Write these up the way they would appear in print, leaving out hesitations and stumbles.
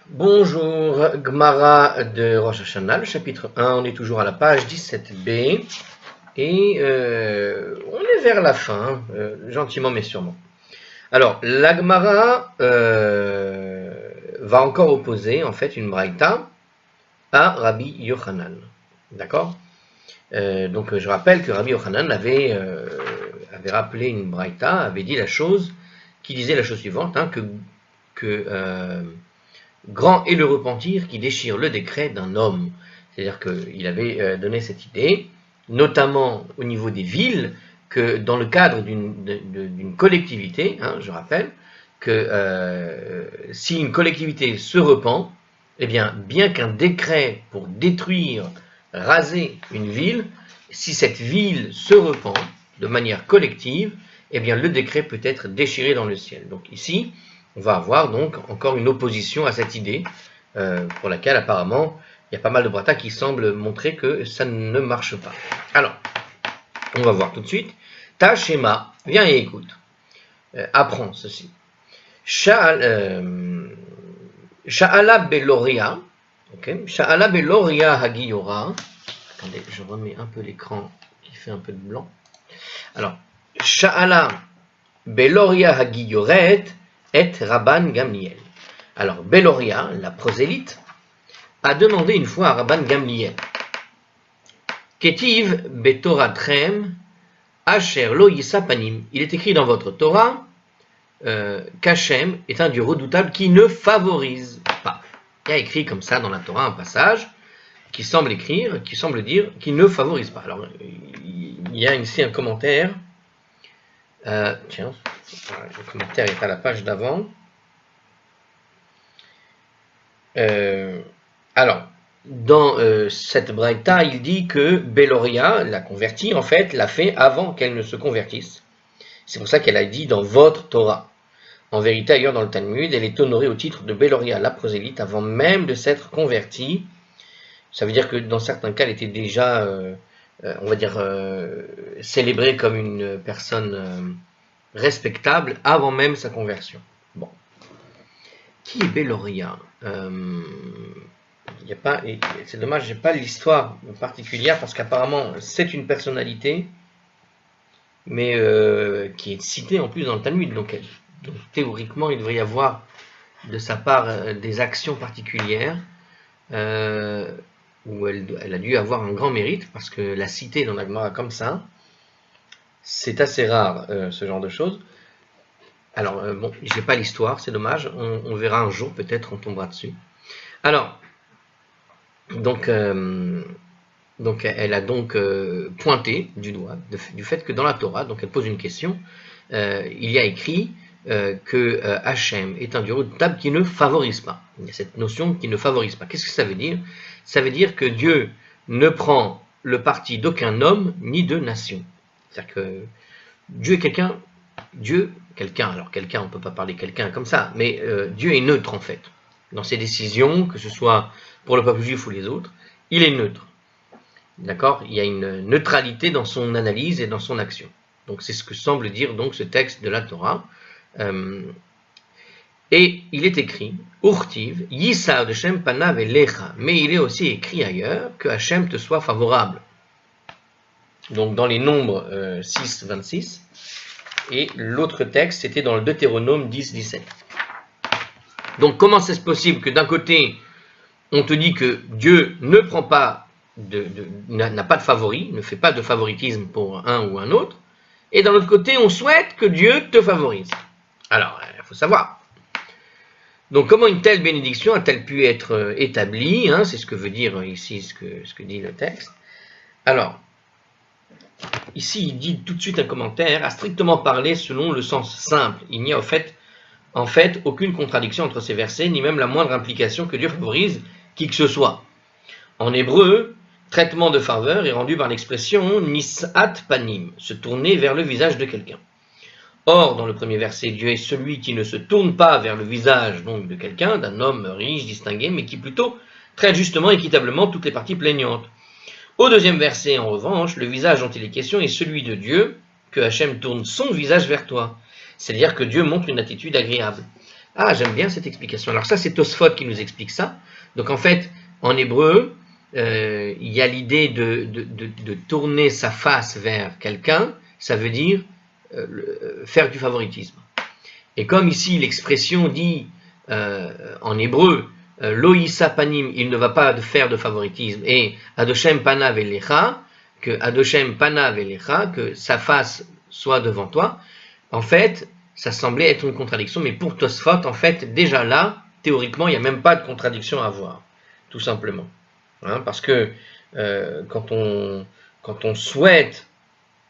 Bonjour, Gemara de Rosh Hashanah, le chapitre 1, on est toujours à la page 17b, et on est vers la fin, gentiment mais sûrement. Alors, la Gemara va encore opposer, en fait, une braïta à Rabbi Yochanan, d'accord? Donc, je rappelle que Rabbi Yochanan avait rappelé une braïta, avait dit la chose, qui disait la chose suivante, hein, que grand est le repentir qui déchire le décret d'un homme. C'est-à-dire qu'il avait donné cette idée, notamment au niveau des villes, que dans le cadre d'une collectivité, hein, je rappelle, que si une collectivité se repent, eh bien qu'un décret pour détruire, raser une ville, si cette ville se repent de manière collective, eh bien le décret peut être déchiré dans le ciel. Donc ici, on va avoir donc encore une opposition à cette idée, pour laquelle apparemment il y a pas mal de braïta qui semblent montrer que ça ne marche pas. Alors, on va voir tout de suite. Ta schéma, viens et écoute. Apprends ceci. Sha'ala beloria, okay. Sha'ala beloria hagiyora. Attendez, je remets un peu l'écran qui fait un peu de blanc. Alors, Sha'ala beloria hagiyoret et Rabban Gamliel. Alors, Beloria, la prosélyte, a demandé une fois à Rabban Gamliel, Ketiv betoratrem asher lo yisapanim. Il est écrit dans votre Torah qu'Hachem est un Dieu redoutable qui ne favorise pas. Il y a écrit comme ça dans la Torah un passage qui semble dire qu'il ne favorise pas. Alors, il y a ici un commentaire. Tiens, le commentaire est à la page d'avant. Alors, dans cette braïta, il dit que Beloria, la convertie, en fait, l'a fait avant qu'elle ne se convertisse. C'est pour ça qu'elle a dit dans votre Torah. En vérité, ailleurs dans le Talmud, elle est honorée au titre de Beloria, la prosélyte, avant même de s'être convertie. Ça veut dire que dans certains cas, elle était déjà, on va dire, célébrée comme une personne respectable avant même sa conversion. Bon. Qui est Beloria? C'est dommage, j'ai pas l'histoire particulière parce qu'apparemment c'est une personnalité, mais qui est citée en plus dans le Talmud. Donc théoriquement, il devrait y avoir de sa part des actions particulières où elle a dû avoir un grand mérite parce que la citer dans la Gemara comme ça, c'est assez rare ce genre de choses. Alors, bon, j'ai pas l'histoire, c'est dommage, on verra un jour, peut-être on tombera dessus. Alors, donc elle a donc pointé du doigt du fait que dans la Torah, donc elle pose une question, il y a écrit que Hachem est un Dieu redoutable qui ne favorise pas. Il y a cette notion qui ne favorise pas. Qu'est-ce que ça veut dire? Ça veut dire que Dieu ne prend le parti d'aucun homme ni de nation. C'est-à-dire que Dieu est quelqu'un, alors quelqu'un, on ne peut pas parler quelqu'un comme ça, mais Dieu est neutre en fait. Dans ses décisions, que ce soit pour le peuple juif ou les autres, il est neutre. D'accord? Il y a une neutralité dans son analyse et dans son action. Donc c'est ce que semble dire donc ce texte de la Torah. Et il est écrit, Urtiv, Yisa de Shem Panav Elecha, mais il est aussi écrit ailleurs que Hachem te soit favorable. Donc dans les Nombres 6, 26. Et l'autre texte, c'était dans le Deutéronome 10, 17. Donc comment c'est possible que d'un côté, on te dit que Dieu ne prend pas n'a pas de favori, ne fait pas de favoritisme pour un ou un autre, et d'un autre côté, on souhaite que Dieu te favorise. Alors, il faut savoir. Donc comment une telle bénédiction a-t-elle pu être établie, hein, c'est ce que veut dire ici ce que dit le texte. Alors, ici, il dit tout de suite un commentaire, à strictement parler selon le sens simple. Il n'y a en fait aucune contradiction entre ces versets, ni même la moindre implication que Dieu favorise qui que ce soit. En hébreu, traitement de faveur est rendu par l'expression nis'at panim, se tourner vers le visage de quelqu'un. Or, dans le premier verset, Dieu est celui qui ne se tourne pas vers le visage donc de quelqu'un, d'un homme riche, distingué, mais qui plutôt traite justement, équitablement toutes les parties plaignantes. Au deuxième verset, en revanche, le visage dont il est question est celui de Dieu, que Hachem tourne son visage vers toi. C'est-à-dire que Dieu montre une attitude agréable. Ah, j'aime bien cette explication. Alors ça, c'est Tosfot qui nous explique ça. Donc en fait, en hébreu, il y a l'idée de tourner sa face vers quelqu'un, ça veut dire faire du favoritisme. Et comme ici l'expression dit en hébreu, Loïsa panim, il ne va pas faire de favoritisme, et Adoshem panav elecha, que Adoshem panav elecha, que sa face soit devant toi, en fait, ça semblait être une contradiction, mais pour Tosfot, en fait, déjà là, théoriquement, il n'y a même pas de contradiction à avoir, tout simplement. Hein, parce que quand on souhaite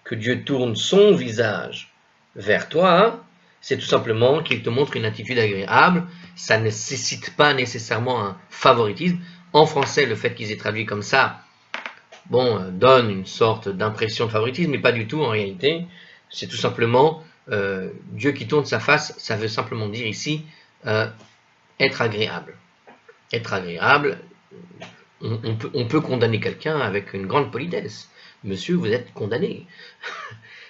que Dieu tourne son visage vers toi, c'est tout simplement qu'il te montre une attitude agréable. Ça ne nécessite pas nécessairement un favoritisme. En français, le fait qu'ils aient traduit comme ça, bon, donne une sorte d'impression de favoritisme, mais pas du tout en réalité. C'est tout simplement Dieu qui tourne sa face, ça veut simplement dire ici être agréable. Être agréable, on peut condamner quelqu'un avec une grande politesse. Monsieur, vous êtes condamné.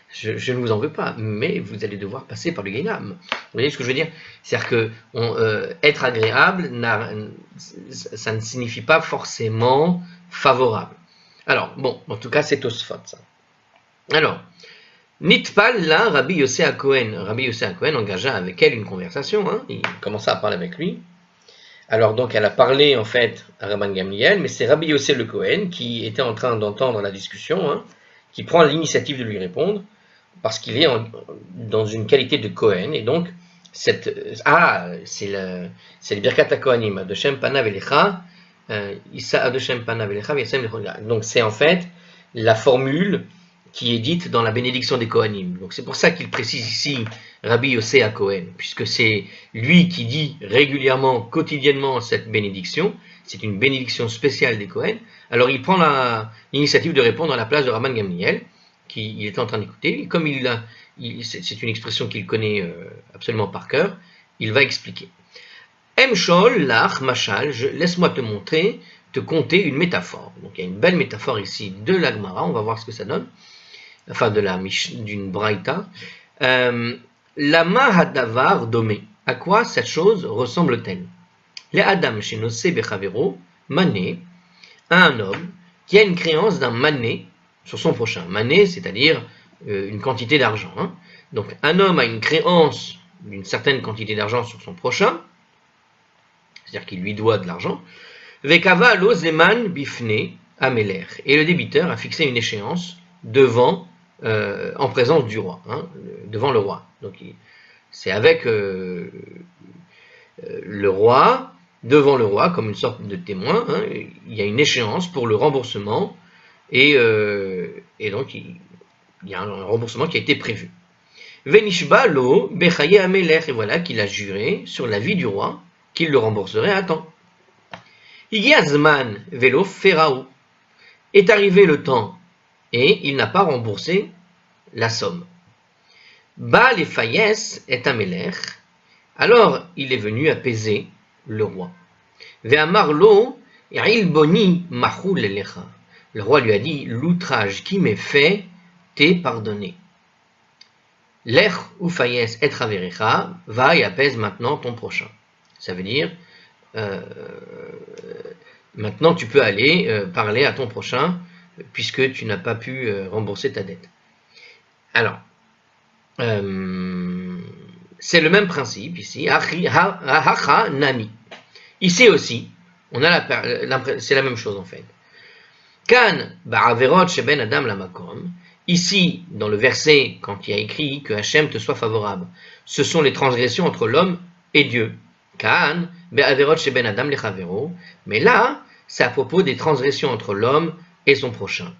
Je ne vous en veux pas, mais vous allez devoir passer par le Gainam. Vous voyez ce que je veux dire? C'est-à-dire que être agréable, ça ne signifie pas forcément favorable. Alors, bon, en tout cas, c'est Tosfot, ça. Alors, Nitpal, là, Rabbi Yossé HaKohen engagea avec elle une conversation, hein, il commença à parler avec lui. Alors donc elle a parlé en fait à Rabban Gamliel, mais c'est Rabbi Yossé le Kohen qui était en train d'entendre la discussion, hein, qui prend l'initiative de lui répondre, parce qu'il est dans une qualité de Kohen, et donc c'est le Birkat HaKohanim, Adoshem Panav Elecha, Issa Adoshem Panav Elecha, donc c'est en fait la formule qui est dite dans la bénédiction des Kohanim. Donc c'est pour ça qu'il précise ici Rabbi Yossé HaKohen, puisque c'est lui qui dit régulièrement, quotidiennement cette bénédiction. C'est une bénédiction spéciale des Kohen. Alors il prend l'initiative de répondre à la place de Rabban Gamliel, qui il était en train d'écouter. Et comme c'est une expression qu'il connaît absolument par cœur, il va expliquer. Emshol, lach, machal, laisse-moi te conter une métaphore. Donc il y a une belle métaphore ici de la Gemara, on va voir ce que ça donne. Enfin d'une braïta. Lama hadavar domé. À quoi cette chose ressemble-t-elle? Les Adam chez Nosé Bechavero, mané, à un homme qui a une créance d'un mané sur son prochain. Mané, c'est-à-dire une quantité d'argent. Hein. Donc un homme a une créance d'une certaine quantité d'argent sur son prochain, c'est-à-dire qu'il lui doit de l'argent. Vekava lo zeman bifne ameler. Et le débiteur a fixé une échéance en présence du roi, hein, devant le roi. Donc c'est avec le roi, devant le roi, comme une sorte de témoin, hein, il y a une échéance pour le remboursement, et donc il y a un remboursement qui a été prévu. Venishba lo bechaye ameler, et voilà qu'il a juré sur la vie du roi qu'il le rembourserait à temps. Igiazman velo ferao. Est arrivé le temps et il n'a pas remboursé la somme. Ba les Fayès est un Melech, alors il est venu apaiser le roi. Ve'amarlo ilboni mahul elecha. Le roi lui a dit, l'outrage qui m'est fait t'est pardonné. Lech ou Fayès et traverecha, va et apaise maintenant ton prochain. Ça veut dire, maintenant tu peux aller parler à ton prochain, puisque tu n'as pas pu rembourser ta dette. Alors, c'est le même principe ici. Hacha nami. Ici aussi, c'est la même chose en fait. Kan ba'averot sheben adam lamakom. Ici, dans le verset, quand il y a écrit que Hachem te soit favorable, ce sont les transgressions entre l'homme et Dieu. Kan ba'averot sheben adam lechavero. Mais là, c'est à propos des transgressions entre l'homme et son prochain.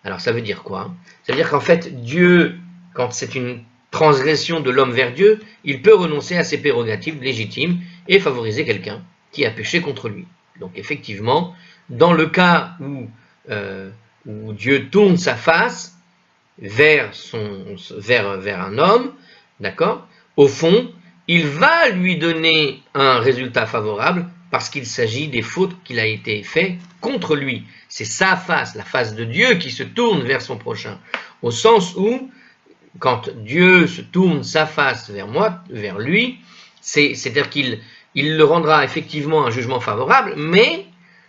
Alors ça veut dire quoi? Ça veut dire qu'en fait, Dieu, quand c'est une transgression de l'homme vers Dieu, il peut renoncer à ses prérogatives légitimes et favoriser quelqu'un qui a péché contre lui. Donc effectivement, dans le cas où Dieu tourne sa face vers un homme, d'accord, au fond, il va lui donner un résultat favorable parce qu'il s'agit des fautes qu'il a été fait contre lui. C'est sa face, la face de Dieu qui se tourne vers son prochain. Au sens où, quand Dieu se tourne sa face vers moi, vers lui, C'est-à-dire qu'il le rendra effectivement un jugement favorable, mais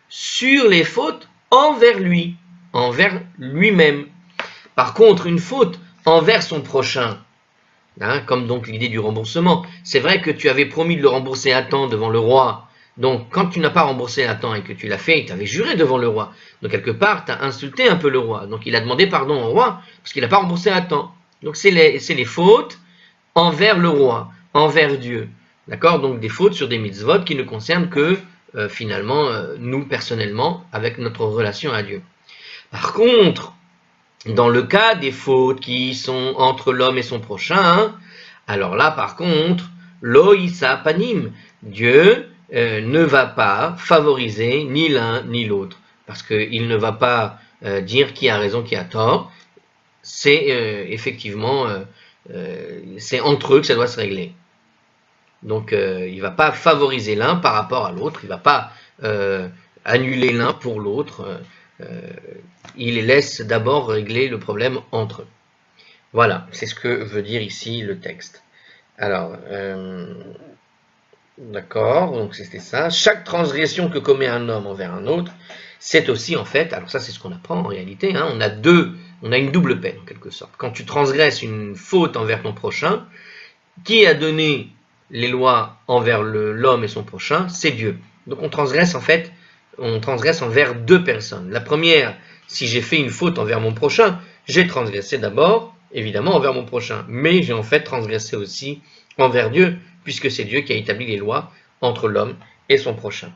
sur les fautes envers lui-même. Par contre, une faute envers son prochain, hein, comme donc l'idée du remboursement, c'est vrai que tu avais promis de le rembourser à temps devant le roi, donc quand tu n'as pas remboursé à temps et que tu l'as fait, tu avais juré devant le roi, donc quelque part tu as insulté un peu le roi, donc il a demandé pardon au roi parce qu'il n'a pas remboursé à temps. Donc c'est les fautes envers le roi, envers Dieu, d'accord? Donc des fautes sur des mitzvot qui ne concernent que finalement nous personnellement avec notre relation à Dieu. Par contre, dans le cas des fautes qui sont entre l'homme et son prochain, alors là par contre, lo issa panim, Dieu ne va pas favoriser ni l'un ni l'autre, parce qu'il ne va pas dire qui a raison, qui a tort. C'est effectivement, c'est entre eux que ça doit se régler. Donc il ne va pas favoriser l'un par rapport à l'autre, il ne va pas annuler l'un pour l'autre, il les laisse d'abord régler le problème entre eux. Voilà, c'est ce que veut dire ici le texte. Alors, d'accord, donc c'était ça. Chaque transgression que commet un homme envers un autre, c'est aussi en fait, alors ça c'est ce qu'on apprend en réalité, hein, on a une double peine en quelque sorte. Quand tu transgresses une faute envers ton prochain, qui a donné les lois envers l'homme et son prochain? C'est Dieu. Donc on transgresse en fait, on transgresse envers deux personnes. La première, si j'ai fait une faute envers mon prochain, j'ai transgressé d'abord, évidemment, envers mon prochain, mais j'ai en fait transgressé aussi envers Dieu, puisque c'est Dieu qui a établi les lois entre l'homme et son prochain.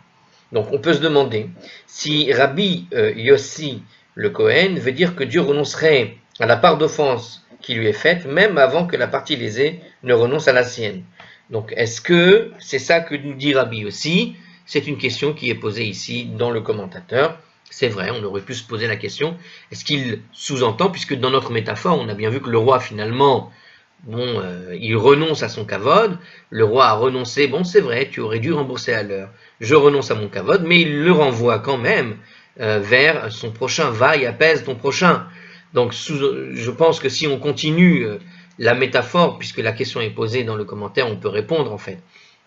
Donc on peut se demander si Rabbi Yossi le Cohen veut dire que Dieu renoncerait à la part d'offense qui lui est faite, même avant que la partie lésée ne renonce à la sienne. Donc est-ce que c'est ça que nous dit Rabbi Yossi? C'est une question qui est posée ici dans le commentateur. C'est vrai, on aurait pu se poser la question, est-ce qu'il sous-entend, puisque dans notre métaphore, on a bien vu que le roi finalement, bon, il renonce à son kavod, le roi a renoncé, bon c'est vrai, tu aurais dû rembourser à l'heure, je renonce à mon kavod, mais il le renvoie quand même vers son prochain, va et apaise ton prochain. Donc je pense que si on continue la métaphore, puisque la question est posée dans le commentaire, on peut répondre en fait.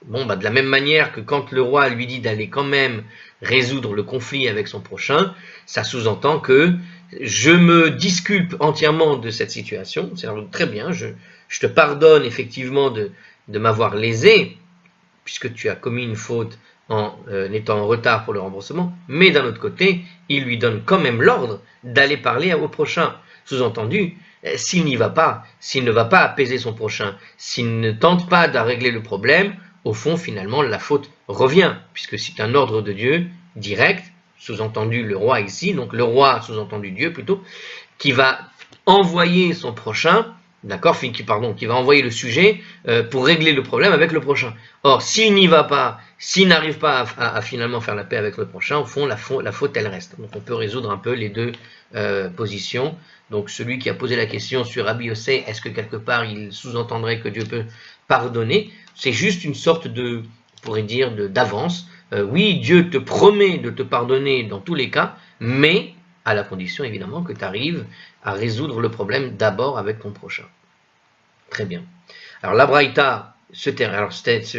Bon, bah, de la même manière que quand le roi lui dit d'aller quand même résoudre le conflit avec son prochain, ça sous-entend que je me disculpe entièrement de cette situation, c'est-à-dire très bien, je te pardonne effectivement de m'avoir lésé, puisque tu as commis une faute en étant en retard pour le remboursement, mais d'un autre côté, il lui donne quand même l'ordre d'aller parler au prochain. Sous-entendu, s'il n'y va pas, s'il ne va pas apaiser son prochain, s'il ne tente pas de régler le problème, au fond, finalement, la faute revient, puisque c'est un ordre de Dieu direct, sous-entendu le roi ici, donc le roi, sous-entendu Dieu plutôt, qui va envoyer son prochain, d'accord, qui va envoyer le sujet pour régler le problème avec le prochain. Or, s'il n'y va pas, s'il n'arrive pas à finalement faire la paix avec le prochain, au fond, la faute, elle reste. Donc, on peut résoudre un peu les deux positions. Donc, celui qui a posé la question sur Rabbi Yossé, est-ce que quelque part, il sous-entendrait que Dieu peut pardonner? C'est juste une sorte de, on pourrait dire, d'avance. Oui, Dieu te promet de te pardonner dans tous les cas, mais à la condition évidemment que tu arrives à résoudre le problème d'abord avec ton prochain. Très bien. Alors la Braïta, ce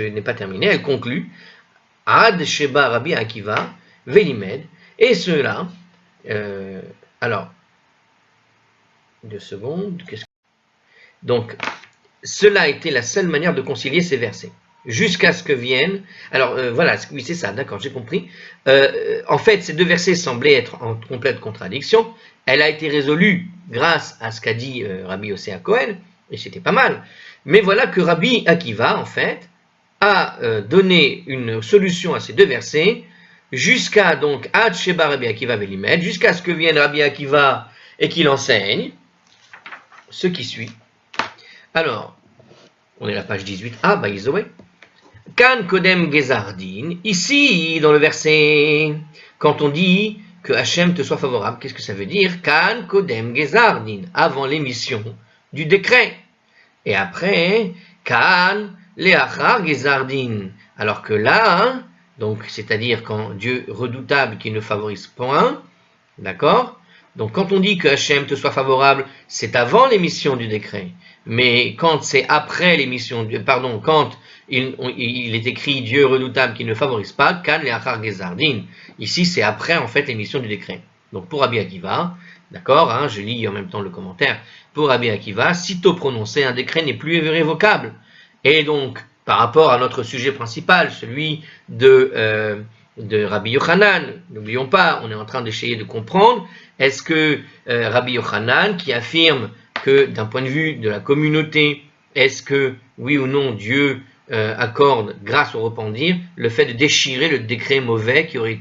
n'est pas terminé, elle conclut Ad Sheba Rabbi Akiva Velimed, et cela, alors, 2 secondes, donc, cela a été la seule manière de concilier ces versets. Jusqu'à ce que vienne... Alors, voilà, oui, c'est ça, d'accord, j'ai compris. En fait, ces deux versets semblaient être en complète contradiction. Elle a été résolue grâce à ce qu'a dit Rabbi Yossé à Cohen, et c'était pas mal. Mais voilà que Rabbi Akiva, en fait, a donné une solution à ces deux versets, jusqu'à, donc, Ad Sheba Rabbi Akiva Velimed, jusqu'à ce que vienne Rabbi Akiva et qu'il enseigne ce qui suit. Alors, on est à la page 18. Ah, by the way. Kan Kodem Gezardin. Ici, dans le verset, quand on dit que Hachem te soit favorable, qu'est-ce que ça veut dire? Kan Kodem Gezardin. Avant l'émission du décret. Et après, Kan Leachar Gezardin. Alors que là, hein, donc, c'est-à-dire quand Dieu redoutable qui ne favorise point, d'accord? Donc, quand on dit que Hachem te soit favorable, c'est avant l'émission du décret. Mais quand c'est après l'émission, quand il est écrit Dieu redoutable qui ne favorise pas, Kan le Achar Gezardin. Ici, c'est après en fait l'émission du décret. Donc pour Rabbi Akiva, d'accord, hein, je lis en même temps le commentaire. Pour Rabbi Akiva, sitôt prononcé, un décret n'est plus révocable. Et donc, par rapport à notre sujet principal, celui de Rabbi Yochanan, n'oublions pas, on est en train d'essayer de comprendre, est-ce que Rabbi Yochanan, qui affirme que d'un point de vue de la communauté, est-ce que, oui ou non, Dieu accorde, grâce au repentir, le fait de déchirer le décret mauvais qui aurait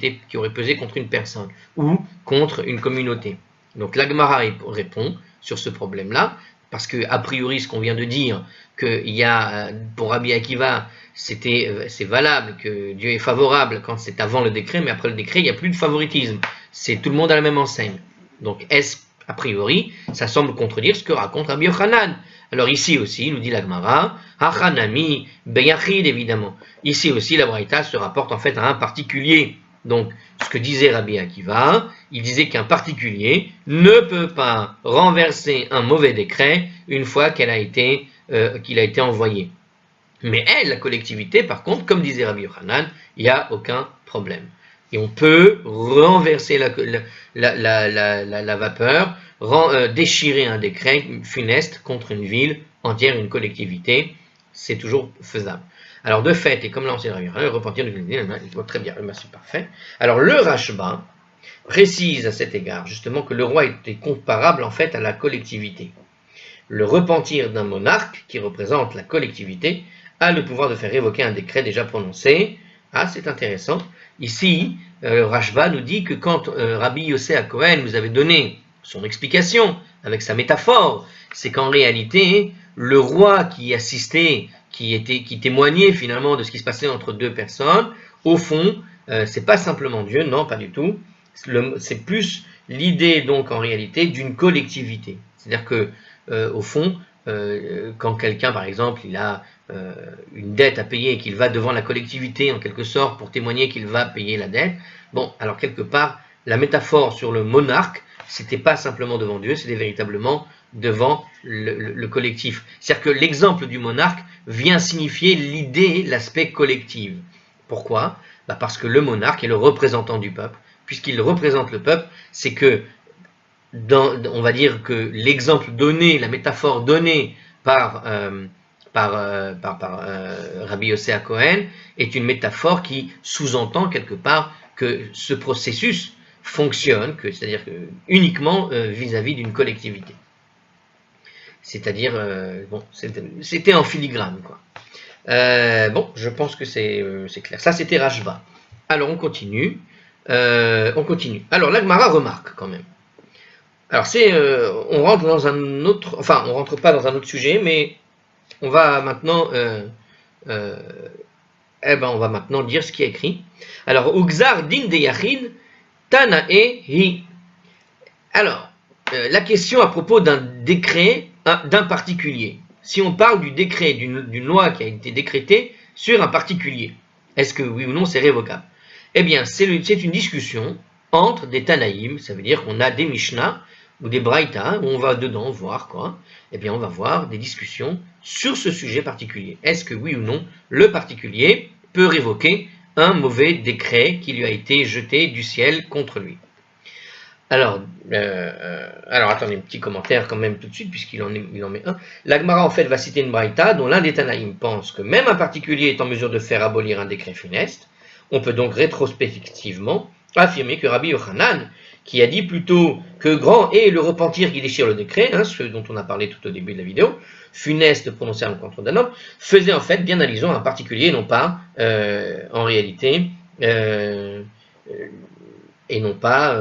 pesé contre une personne ou contre une communauté. Donc l'Agmara répond sur ce problème-là, parce que a priori ce qu'on vient de dire, qu'il y a pour Rabbi Akiva, c'est valable que Dieu est favorable quand c'est avant le décret, mais après le décret il n'y a plus de favoritisme, c'est tout le monde à la même enseigne. Donc est-ce a priori, ça semble contredire ce que raconte Rabbi Yochanan. Alors ici aussi, nous dit l'Agmara, Hachanami beyachid évidemment. Ici aussi, la Braïta se rapporte en fait à un particulier. Donc, ce que disait Rabbi Akiva, il disait qu'un particulier ne peut pas renverser un mauvais décret une fois qu'il a été envoyé. Mais elle, la collectivité, par contre, comme disait Rabbi Yochanan, il n'y a aucun problème. Et on peut renverser la vapeur, déchirer un décret funeste contre une ville entière, une collectivité, c'est toujours faisable. Alors de fait, et comme là on sait le repentir de très bien, c'est parfait. Alors le Rashba précise à cet égard justement que le roi était comparable en fait à la collectivité. Le repentir d'un monarque, qui représente la collectivité, a le pouvoir de faire révoquer un décret déjà prononcé. Ah, c'est intéressant. Ici, Rashba nous dit que quand Rabbi Yossé à Cohen nous avait donné son explication avec sa métaphore, c'est qu'en réalité, le roi qui assistait, qui témoignait finalement de ce qui se passait entre deux personnes, au fond, c'est pas simplement Dieu, non, pas du tout. C'est plus l'idée donc en réalité d'une collectivité. C'est-à-dire que au fond, quand quelqu'un, par exemple, il a une dette à payer et qu'il va devant la collectivité en quelque sorte pour témoigner qu'il va payer la dette, bon, alors quelque part, la métaphore sur le monarque, c'était pas simplement devant Dieu, c'était véritablement devant le collectif. C'est-à-dire que l'exemple du monarque vient signifier l'idée, l'aspect collectif. Pourquoi ? Parce que le monarque est le représentant du peuple. Puisqu'il représente le peuple, c'est que on va dire que l'exemple donné, la métaphore donnée par Rabbi Yossé à Cohen est une métaphore qui sous-entend quelque part que ce processus fonctionne, c'est-à-dire uniquement vis-à-vis d'une collectivité. C'est-à-dire, bon, c'était en filigrane, quoi. Bon, je pense que c'est clair. Ça, c'était Rashba. Alors, on continue. Alors, l'Agmara remarque quand même. Alors, on rentre dans un autre, enfin, on rentre pas dans un autre sujet, mais on va maintenant, on va maintenant dire ce qui est écrit. Alors, Uxar din de Yachid Tanae hi. Alors, la question à propos d'un décret d'un particulier. Si on parle du décret, d'une loi qui a été décrétée sur un particulier, est-ce que oui ou non c'est révocable ? Eh bien, c'est une discussion entre des Tanaïm, ça veut dire qu'on a des Mishnah ou des Braïta, où on va dedans voir quoi. Eh bien, on va voir des discussions sur ce sujet particulier. Est-ce que oui ou non le particulier peut révoquer un mauvais décret qui lui a été jeté du ciel contre lui ? Alors attendez, un petit commentaire quand même tout de suite, puisqu'il en met un. L'Agmara en fait va citer une braïta dont l'un des Tanaïm pense que même un particulier est en mesure de faire abolir un décret funeste. On peut donc rétrospectivement affirmer que Rabbi Yochanan, qui a dit plutôt que grand est le repentir qui déchire le décret, ce dont on a parlé tout au début de la vidéo, funeste prononcé à l'encontre d'un homme, faisait en fait bien allusion à un particulier, non pas en réalité et non pas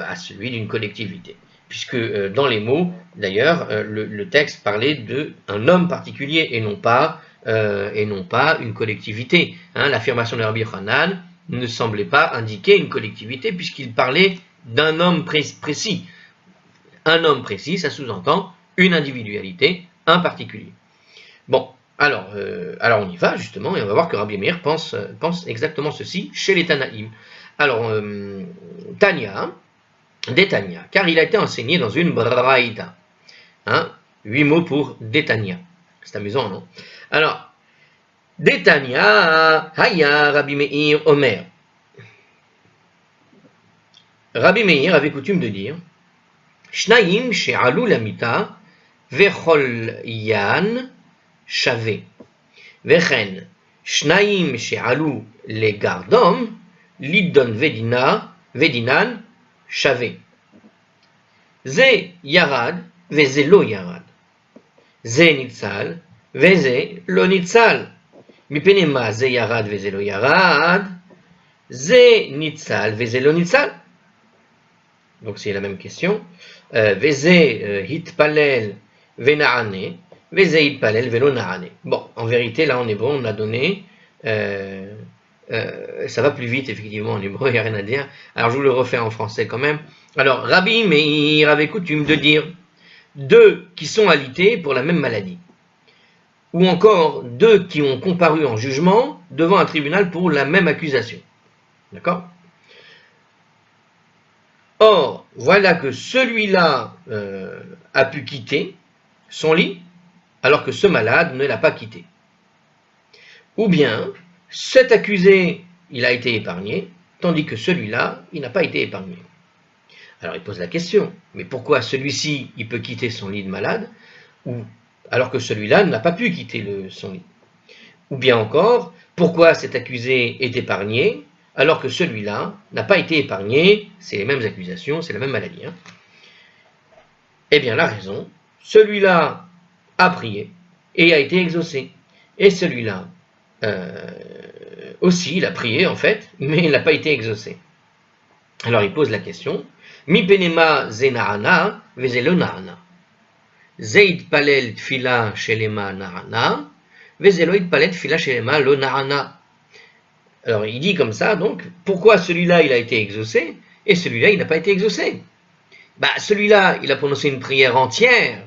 à celui d'une collectivité. Puisque dans les mots, d'ailleurs, le texte parlait d'un homme particulier et non pas une collectivité. L'affirmation de Rabbi Yochanan ne semblait pas indiquer une collectivité puisqu'il parlait d'un homme précis. Un homme précis, ça sous-entend une individualité, un particulier. Bon, alors on y va justement et on va voir que Rabbi Meir pense exactement ceci chez les Tanaïm. Alors, Tanya, Détania, car il a été enseigné dans une braïta. 8 mots pour Détania. C'est amusant, non ? Alors, Détania, Haya, Rabbi Meir, Omer. Rabbi Meir avait coutume de dire Shnaim she'alou lamita, vechol yan shave. Vechen, Shnaim she'alou le gardom, liddon vedinan shave. Ze yarad, veze lo yarad. Ze nitzal, veze lo nitzal. מפני מה זה ירד וזה לא ירד, זה ניצל וזה לא ניצל. Donc c'est la même question. וזה התפלל ונענה, וזה התפלל ולא נענה. Bon, en vérité, là en hébreu, on a donné, ça va plus vite effectivement en hébreu, il n'y a rien à dire. Alors je vous le refais en français quand même. Alors, Rabbi Meir avait coutume de dire deux qui sont alités pour la même maladie. Ou encore deux qui ont comparu en jugement devant un tribunal pour la même accusation. D'accord? Or, voilà que celui-là a pu quitter son lit, alors que ce malade ne l'a pas quitté. Ou bien, cet accusé, il a été épargné, tandis que celui-là, il n'a pas été épargné. Alors il pose la question, mais pourquoi celui-ci, il peut quitter son lit de malade, alors que celui-là n'a pas pu quitter son lit? Ou bien encore, pourquoi cet accusé est épargné, alors que celui-là n'a pas été épargné? C'est les mêmes accusations, c'est la même maladie. Hein. Eh bien la raison, celui-là a prié et a été exaucé. Et celui-là aussi, il a prié en fait, mais il n'a pas été exaucé. Alors il pose la question, Mi penema ze na'ana veze lo na'ana. Ze itpalel tfila shelema na'ana, veze lo itpalel tfila shelema lo na'ana. Alors il dit comme ça, donc, pourquoi celui-là il a été exaucé et celui-là il n'a pas été exaucé? Bah, celui-là il a prononcé une prière entière,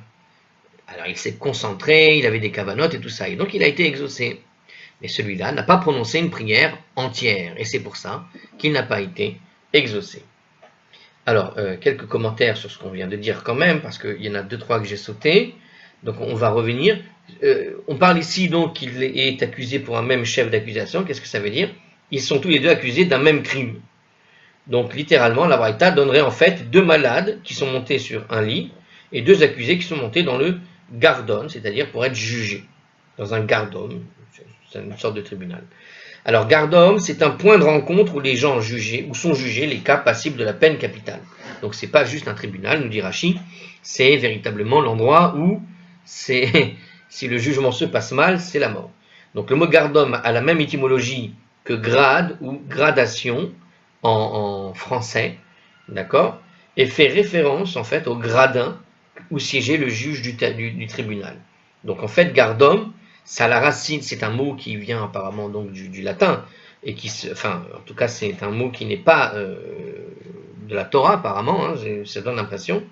alors il s'est concentré, il avait des cavanotes et tout ça, et donc il a été exaucé. Mais celui-là n'a pas prononcé une prière entière, et c'est pour ça qu'il n'a pas été exaucé. Alors, quelques commentaires sur ce qu'on vient de dire quand même, parce qu'il y en a 2-3 que j'ai sauté. Donc on va revenir. On parle ici donc qu'il est accusé pour un même chef d'accusation. Qu'est-ce que ça veut dire? Ils sont tous les deux accusés d'un même crime. Donc littéralement, la Braïta donnerait en fait deux malades qui sont montés sur un lit et deux accusés qui sont montés dans le gardon, c'est-à-dire pour être jugés. Dans un gardon, c'est une sorte de tribunal. Alors, gardom, c'est un point de rencontre où les gens jugés, où sont jugés les cas passibles de la peine capitale. Donc, c'est pas juste un tribunal, nous dit Rashi, c'est véritablement l'endroit où, si le jugement se passe mal, c'est la mort. Donc, le mot gardom a la même étymologie que grade ou gradation en français, d'accord, et fait référence en fait au gradin où siégeait le juge du tribunal. Donc, en fait, gardom, ça la racine, c'est un mot qui vient apparemment donc du latin, et qui, enfin, en tout cas, c'est un mot qui n'est pas de la Torah apparemment, hein, ça donne l'impression.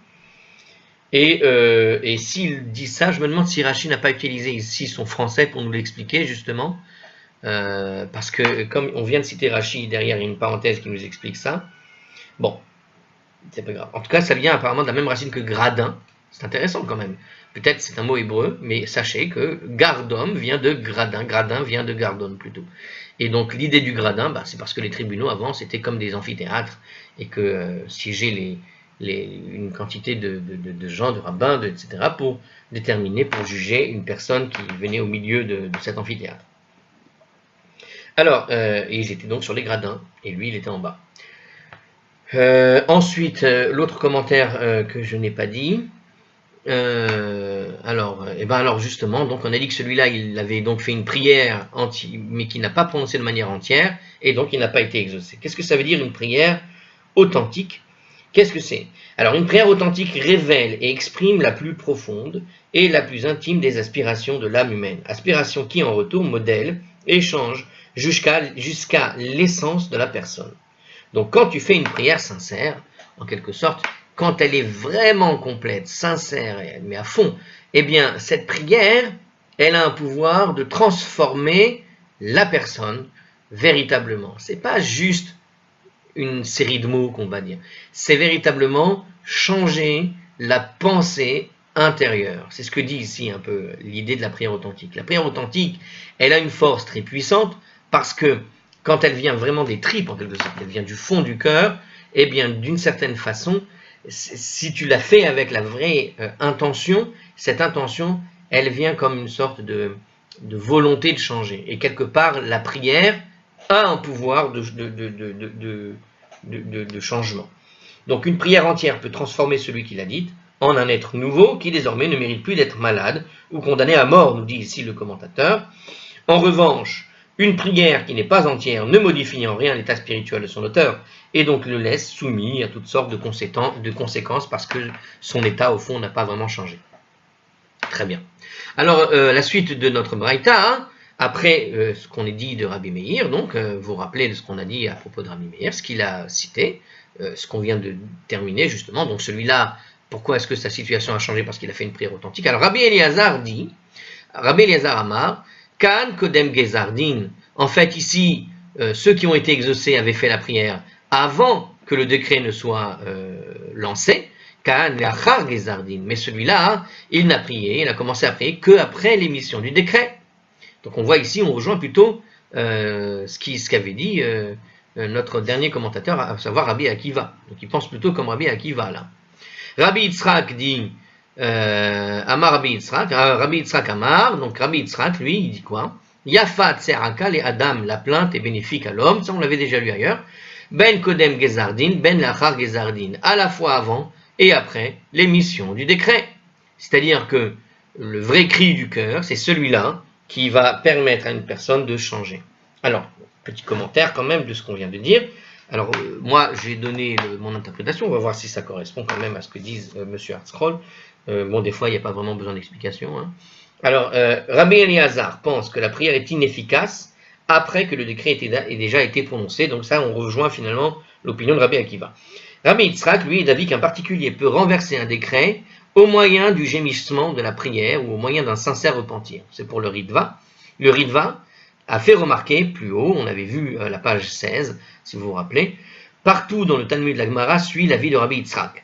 Et s'il dit ça, je me demande si Rashi n'a pas utilisé ici son français pour nous l'expliquer justement, parce que comme on vient de citer Rashi, derrière il y a une parenthèse qui nous explique ça. Bon, c'est pas grave. En tout cas, ça vient apparemment de la même racine que gradin. C'est intéressant quand même. Peut-être c'est un mot hébreu, mais sachez que gardom vient de gradin, gradin vient de gardon plutôt. Et donc l'idée du gradin, bah, c'est parce que les tribunaux avant c'était comme des amphithéâtres et que siégeaient une quantité de gens, de rabbins, etc. pour déterminer, pour juger une personne qui venait au milieu de cet amphithéâtre. Alors, ils étaient donc sur les gradins, et lui il était en bas. Ensuite, l'autre commentaire que je n'ai pas dit. Alors justement, donc on a dit que celui-là, il avait donc fait une prière mais qui n'a pas prononcé de manière entière, et donc il n'a pas été exaucé. Qu'est-ce que ça veut dire une prière authentique? Qu'est-ce que c'est? Alors une prière authentique révèle et exprime la plus profonde et la plus intime des aspirations de l'âme humaine. Aspirations qui en retour modèlent et changent jusqu'à l'essence de la personne. Donc quand tu fais une prière sincère, en quelque sorte, quand elle est vraiment complète, sincère, et elle met à fond, eh bien, cette prière, elle a un pouvoir de transformer la personne véritablement. C'est pas juste une série de mots qu'on va dire. C'est véritablement changer la pensée intérieure. C'est ce que dit ici un peu l'idée de la prière authentique. La prière authentique, elle a une force très puissante parce que quand elle vient vraiment des tripes, en quelque sorte, elle vient du fond du cœur, eh bien, d'une certaine façon, si tu la fais avec la vraie intention, cette intention, elle vient comme une sorte de volonté de changer. Et quelque part, la prière a un pouvoir de changement. Donc une prière entière peut transformer celui qui l'a dite en un être nouveau qui désormais ne mérite plus d'être malade ou condamné à mort, nous dit ici le commentateur. En revanche, une prière qui n'est pas entière ne modifie en rien l'état spirituel de son auteur et donc le laisse soumis à toutes sortes de conséquences parce que son état au fond n'a pas vraiment changé. Très bien. Alors la suite de notre braïta, hein, après ce qu'on a dit de Rabbi Meir, donc vous vous rappelez de ce qu'on a dit à propos de Rabbi Meir, ce qu'il a cité, ce qu'on vient de terminer justement, donc celui-là, pourquoi est-ce que sa situation a changé? Parce qu'il a fait une prière authentique. Alors Rabbi Eliezer dit, Rabbi Eliezer Amar, Kan Kodem Gezardin, en fait ici, ceux qui ont été exaucés avaient fait la prière avant que le décret ne soit lancé, Kan Leachar Gezardin, mais celui-là, hein, il n'a prié, il a commencé à prier qu'après l'émission du décret. Donc on voit ici, on rejoint plutôt ce qu'avait dit notre dernier commentateur, à savoir Rabbi Akiva. Donc il pense plutôt comme Rabbi Akiva là. Rabbi Yitzhak dit Amar Rabbi Yitzhak, Rabbi Yitzhak Amar, donc Rabbi Yitzhak, lui, il dit quoi? Yafat Seraka les Adam, la plainte est bénéfique à l'homme, ça on l'avait déjà lu ailleurs. Ben Kodem Gezardin, Ben Lachar Gezardin, à la fois avant et après l'émission du décret. C'est-à-dire que le vrai cri du cœur, c'est celui-là qui va permettre à une personne de changer. Alors, petit commentaire quand même de ce qu'on vient de dire. Alors, moi, j'ai donné mon interprétation, on va voir si ça correspond quand même à ce que disent M. Hartzkroll. Bon, des fois, il n'y a pas vraiment besoin d'explication. Hein. Alors, Rabbi Eliezer pense que la prière est inefficace après que le décret ait déjà été prononcé. Donc ça, on rejoint finalement l'opinion de Rabbi Akiva. Rabbi Yitzhak, lui, est d'avis qu'un particulier peut renverser un décret au moyen du gémissement de la prière ou au moyen d'un sincère repentir. C'est pour le Ritva. Le Ritva a fait remarquer plus haut, on avait vu la page 16, si vous vous rappelez, partout dans le Talmud de la Gemara suit l'avis de Rabbi Yitzhak.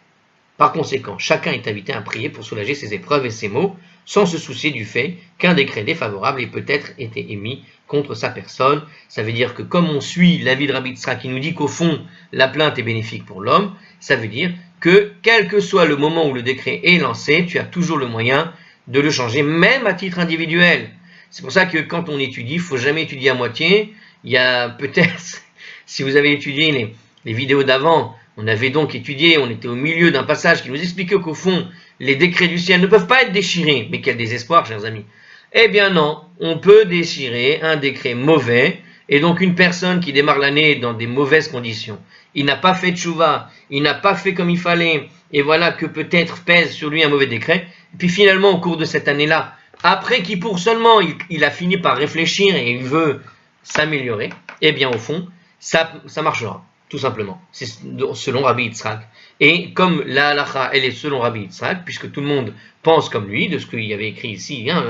Par conséquent, chacun est invité à prier pour soulager ses épreuves et ses maux, sans se soucier du fait qu'un décret défavorable ait peut-être été émis contre sa personne. Ça veut dire que comme on suit l'avis de Rabbi Yitzhak qui nous dit qu'au fond, la plainte est bénéfique pour l'homme, ça veut dire que quel que soit le moment où le décret est lancé, tu as toujours le moyen de le changer, même à titre individuel. C'est pour ça que quand on étudie, il ne faut jamais étudier à moitié. Il y a peut-être, si vous avez étudié les vidéos d'avant, on avait donc étudié, on était au milieu d'un passage qui nous expliquait qu'au fond, les décrets du ciel ne peuvent pas être déchirés. Mais quel désespoir, chers amis. Eh bien non, on peut déchirer un décret mauvais, et donc une personne qui démarre l'année dans des mauvaises conditions, il n'a pas fait de tchouva, il n'a pas fait comme il fallait, et voilà que peut-être pèse sur lui un mauvais décret, et puis finalement au cours de cette année-là, après Kippour seulement, il a fini par réfléchir et il veut s'améliorer, eh bien au fond, ça marchera, tout simplement. C'est selon Rabbi Yitzhak. Et comme la halacha, elle est selon Rabbi Yitzhak, puisque tout le monde pense comme lui, de ce qu'il y avait écrit ici, hein,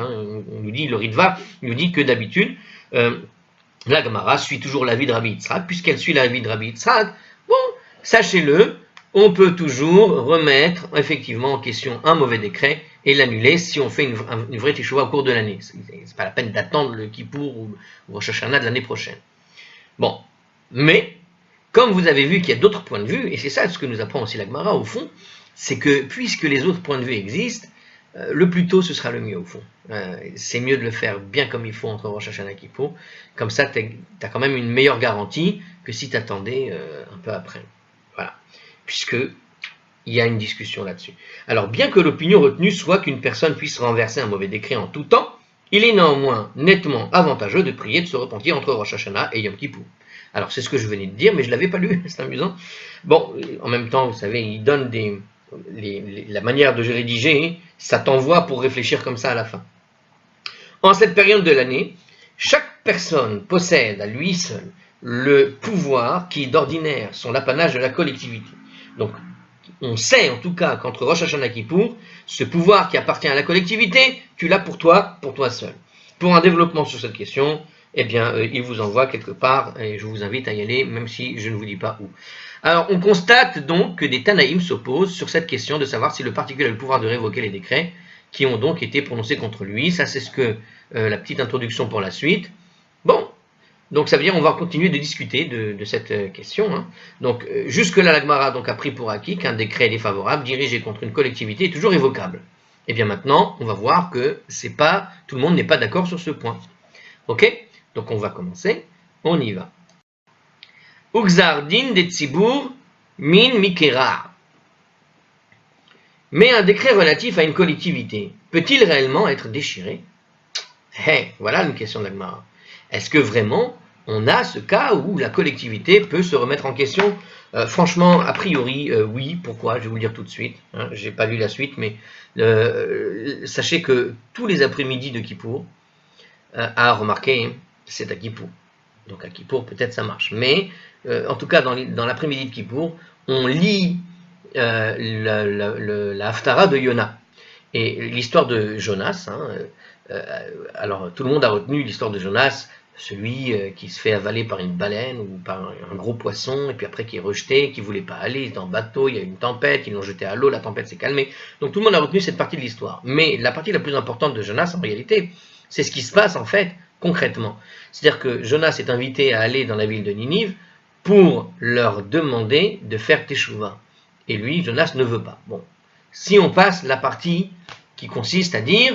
on nous dit, le Ritva nous dit que d'habitude, la Gemara suit toujours l'avis de Rabbi Yitzhak, puisqu'elle suit l'avis de Rabbi Yitzhak, bon, sachez-le, on peut toujours remettre effectivement en question un mauvais décret et l'annuler si on fait une vraie teshuva au cours de l'année. C'est pas la peine d'attendre le Kippour ou Rosh Hashanah de l'année prochaine. Bon, mais comme vous avez vu qu'il y a d'autres points de vue, et c'est ça ce que nous apprend aussi la Gemara au fond, c'est que puisque les autres points de vue existent, le plus tôt ce sera le mieux au fond. C'est mieux de le faire bien comme il faut entre Rosh Hashanah et Kippour, comme ça tu as quand même une meilleure garantie que si tu attendais un peu après. Voilà. Puisque il y a une discussion là-dessus. Alors, bien que l'opinion retenue soit qu'une personne puisse renverser un mauvais décret en tout temps, il est néanmoins nettement avantageux de prier de se repentir entre Rosh Hashanah et Yom Kippour. Alors, c'est ce que je venais de dire, mais je ne l'avais pas lu, c'est amusant. Bon, en même temps, vous savez, il donne la manière de rédiger, ça t'envoie pour réfléchir comme ça à la fin. En cette période de l'année, chaque personne possède à lui seul le pouvoir qui, d'ordinaire, sont l'apanage de la collectivité. Donc, on sait en tout cas qu'entre Rosh Hashanah et Kippour, ce pouvoir qui appartient à la collectivité, tu l'as pour toi seul. Pour un développement sur cette question, eh bien, il vous envoie quelque part, et je vous invite à y aller, même si je ne vous dis pas où. Alors, on constate donc que des Tanaïm s'opposent sur cette question de savoir si le particulier a le pouvoir de révoquer les décrets qui ont donc été prononcés contre lui. Ça, c'est ce que la petite introduction pour la suite. Bon, donc ça veut dire qu'on va continuer de discuter de cette question. Hein. Donc, jusque-là, la Gemara donc, a pris pour acquis qu'un décret défavorable dirigé contre une collectivité est toujours révocable. Et bien maintenant, on va voir que c'est pas, tout le monde n'est pas d'accord sur ce point. Ok? Donc on va commencer, on y va. Uxar din de tzibur min mikera. Mais un décret relatif à une collectivité peut-il réellement être déchiré? Voilà une question de la Gemara. Est-ce que vraiment on a ce cas où la collectivité peut se remettre en question? Franchement, a priori, oui. Pourquoi? Je vais vous le dire tout de suite. Hein, je n'ai pas lu la suite, mais sachez que tous les après-midi de Kippour, à remarquer, c'est à Kippour. Donc à Kippour, peut-être ça marche. Mais en tout cas, dans l'après-midi de Kippour, on lit la Haftara de Yona. Et l'histoire de Jonas, hein, alors tout le monde a retenu l'histoire de Jonas, celui qui se fait avaler par une baleine ou par un gros poisson, et puis après qui est rejeté, qui ne voulait pas aller, il est en bateau, il y a une tempête, ils l'ont jeté à l'eau, la tempête s'est calmée. Donc tout le monde a retenu cette partie de l'histoire. Mais la partie la plus importante de Jonas, en réalité, c'est ce qui se passe en fait concrètement. C'est-à-dire que Jonas est invité à aller dans la ville de Ninive pour leur demander de faire Teshuvah. Et lui, Jonas ne veut pas. Bon, si on passe la partie qui consiste à dire,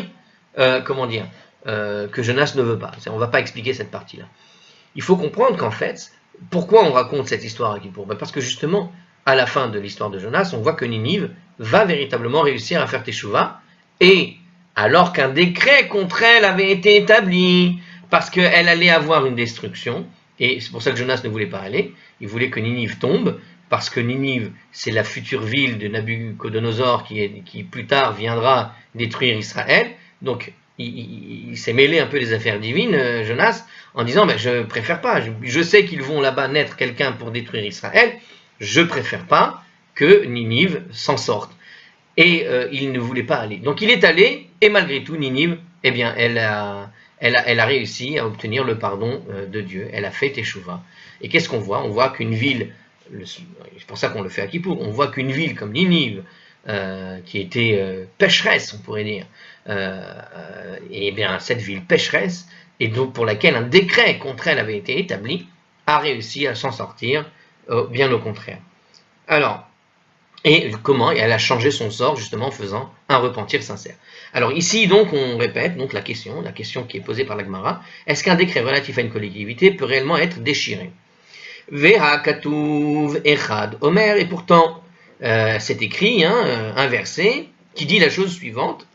que Jonas ne veut pas. On ne va pas expliquer cette partie-là. Il faut comprendre qu'en fait, pourquoi on raconte cette histoire à Kippour? Parce que justement, à la fin de l'histoire de Jonas, on voit que Ninive va véritablement réussir à faire Teshuvah, et alors qu'un décret contre elle avait été établi, parce qu'elle allait avoir une destruction, et c'est pour ça que Jonas ne voulait pas aller, il voulait que Ninive tombe, parce que Ninive, c'est la future ville de Nabucodonosor qui plus tard viendra détruire Israël. Donc, il s'est mêlé un peu des affaires divines, Jonas, en disant je préfère pas, je sais qu'ils vont là-bas naître quelqu'un pour détruire Israël, je préfère pas que Ninive s'en sorte. Et il ne voulait pas aller. Donc il est allé, et malgré tout, Ninive, eh bien, elle a réussi à obtenir le pardon de Dieu. Elle a fait Teshuvah. Et qu'est-ce qu'on voit? On voit qu'une ville, c'est pour ça qu'on le fait à Kippour, on voit qu'une ville comme Ninive, qui était pécheresse, on pourrait dire, et bien cette ville pécheresse, et donc pour laquelle un décret contre elle avait été établi, a réussi à s'en sortir, bien au contraire. Alors, et comment elle a changé son sort justement en faisant un repentir sincère. Alors ici donc on répète donc la question qui est posée par la Gemara, est-ce qu'un décret relatif à une collectivité peut réellement être déchiré? Veha katuv echad omer, et pourtant c'est écrit un verset qui dit la chose suivante.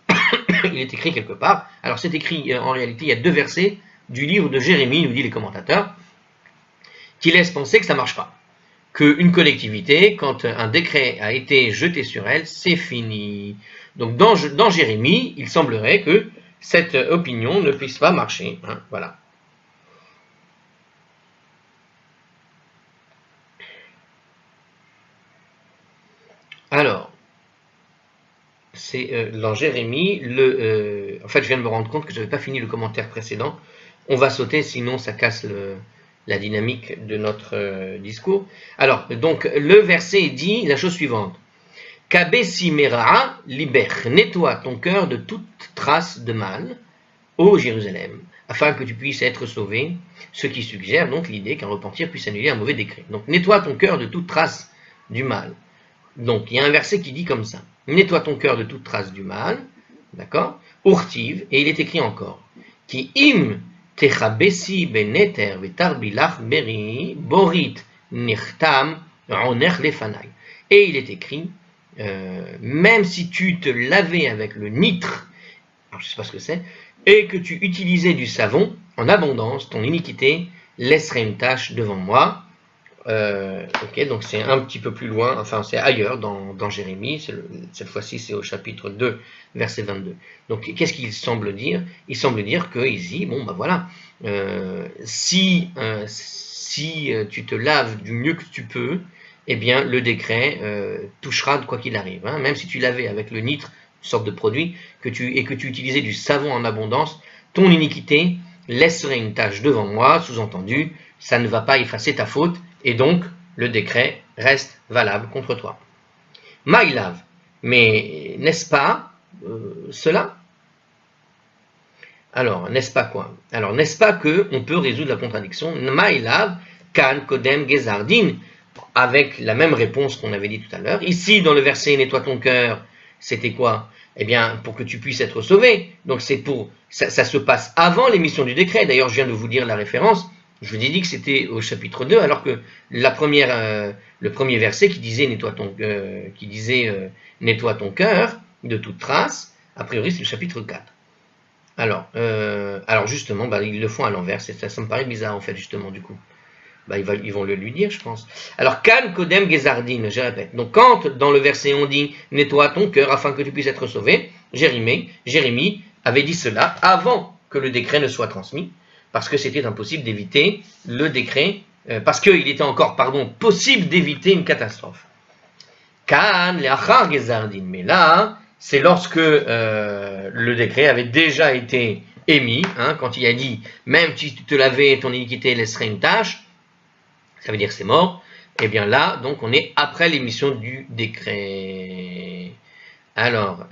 Il est écrit quelque part. Alors c'est écrit en réalité, il y a 2 versets du livre de Jérémie, nous dit les commentateurs, qui laissent penser que ça ne marche pas. Qu'une collectivité, quand un décret a été jeté sur elle, c'est fini. Donc dans Jérémie, il semblerait que cette opinion ne puisse pas marcher. Voilà. Alors, c'est dans Jérémie, en fait je viens de me rendre compte que je n'avais pas fini le commentaire précédent. On va sauter, sinon ça casse la dynamique de notre discours. Alors, donc, le verset dit la chose suivante. Kabesi mera'a liber, nettoie ton cœur de toute trace de mal, ô Jérusalem, afin que tu puisses être sauvé, ce qui suggère donc l'idée qu'un repentir puisse annuler un mauvais décret. Donc, nettoie ton cœur de toute trace du mal. Donc, il y a un verset qui dit comme ça. Nettoie ton cœur de toute trace du mal, d'accord? Urtiv, et il est écrit encore. Ki im techabesi beneter vetarbilach beri borit nirtam oner lefanai. Et il est écrit, même si tu te lavais avec le nitre, alors je ne sais pas ce que c'est, et que tu utilisais du savon en abondance, ton iniquité laisserait une tache devant moi. Ok, donc c'est un petit peu plus loin, enfin c'est ailleurs dans Jérémie, cette fois-ci c'est au chapitre 2, verset 22. Donc qu'est-ce qu'il semble dire? Il semble dire que ici, bon ben voilà, si tu te laves du mieux que tu peux, eh bien le décret touchera de quoi qu'il arrive. Même si tu lavais avec le nitre, une sorte de produit, et que tu utilisais du savon en abondance, ton iniquité laisserait une tache devant moi, sous-entendu, ça ne va pas effacer ta faute, et donc le décret reste valable contre toi. Maïlav, mais n'est-ce pas cela? Alors, n'est-ce pas quoi? Alors, n'est-ce pas qu'on peut résoudre la contradiction? Maïlav, kan, kodem, gezardin, avec la même réponse qu'on avait dit tout à l'heure. Ici, dans le verset nettoie ton cœur, c'était quoi? Eh bien, pour que tu puisses être sauvé. Donc, c'est pour ça se passe avant l'émission du décret. D'ailleurs, je viens de vous dire la référence. Je vous ai dit que c'était au chapitre 2, alors que le premier verset qui disait nettoie ton cœur de toute trace, a priori, c'est le chapitre 4. Alors justement, ils le font à l'envers. Ça me paraît bizarre, en fait, justement, du coup. Ils vont le lui dire, je pense. Alors, kan kodem gezardin, je répète. Donc, quand dans le verset on dit nettoie ton cœur afin que tu puisses être sauvé, Jérémie avait dit cela avant que le décret ne soit transmis, parce que c'était impossible d'éviter le décret, parce qu'il était encore, possible d'éviter une catastrophe. Kan leachar gezardin, mais là, c'est lorsque le décret avait déjà été émis, quand il a dit même si tu te lavais, ton iniquité laisserait une tache. Ça veut dire que c'est mort. Et bien là, donc on est après l'émission du décret. Alors,